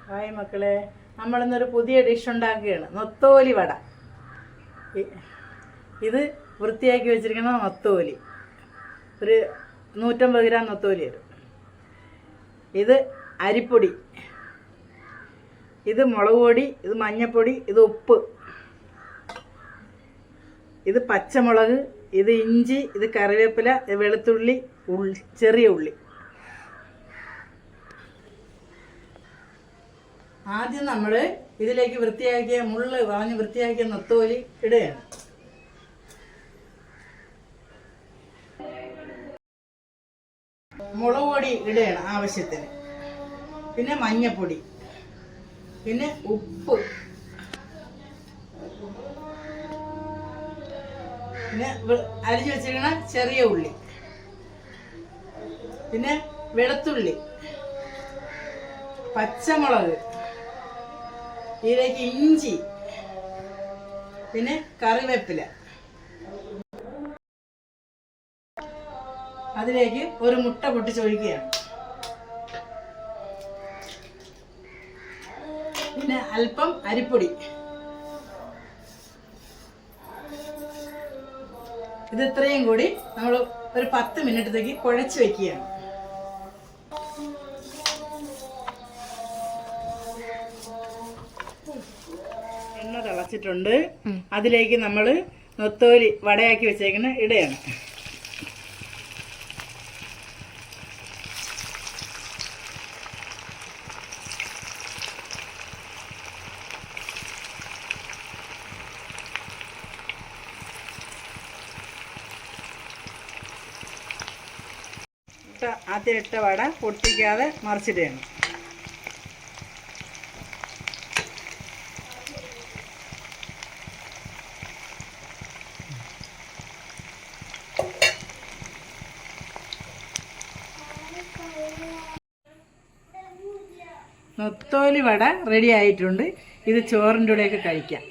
Hi മക്കളെ, നമ്മളിന്നൊരു പുതിയ dish ഉണ്ടാക്കുകയാണ്. നൊത്തോലി വട. ഇത് വൃത്തിയാക്കി വെച്ചിരിക്കുന്ന നൊത്തോലി, ഒരു 150 ഗ്രാം നൊത്തോലി വരും. ഇത് അരിപ്പൊടി, ഇത് മുളക് പൊടി, ഇത് മഞ്ഞൾപ്പൊടി, ഇത് ഉപ്പ്, ഇത് പച്ചമുളക്, ഇത് ഇഞ്ചി, ഇത് കറിവേപ്പില, ഇത് വെളുത്തുള്ളി, ചെറിയ ഉള്ളി. ആദ്യം നമ്മൾ ഇതിലേക്ക് വൃത്തിയാക്കിയ മുള്ള് കളഞ്ഞ് വൃത്തിയാക്കിയ നൊത്തോലി ഇടുകയാണ്. മുളക് പൊടി ഇടുകയാണ് ആവശ്യത്തിന്, പിന്നെ മഞ്ഞൾപ്പൊടി, പിന്നെ ഉപ്പ്, പിന്നെ അരിഞ്ഞു വെച്ചിരിക്കുന്ന ചെറിയ ഉള്ളി, പിന്നെ വെളുത്തുള്ളി, പച്ചമുളക്, ഇതിലേക്ക് ഇഞ്ചി, പിന്നെ കറിവേപ്പില. അതിലേക്ക് ഒരു മുട്ട പൊട്ടിച്ചൊഴിക്കുകയാണ്. പിന്നെ അല്പം അരിപ്പൊടി. ഇത് ഇത്രയും കൂടി നമ്മൾ ഒരു 10 മിനിറ്റത്തേക്ക് കുഴച്ച് വെക്കുകയാണ്. എണ്ണ തിളച്ചിട്ടുണ്ട്. അതിലേക്ക് നമ്മൾ നൊത്തോലി വടയാക്കി വെച്ചേക്കുന്ന ഇടയാണ്. ആദ്യം ഇട്ട വട പൊട്ടിക്കാതെ മറിച്ചിടുകയാണ്. നൊത്തോലി വട റെഡി ആയിട്ടുണ്ട്. ഇത് ചോറിൻ്റെ കൂടെയൊക്കെ കഴിക്കാം.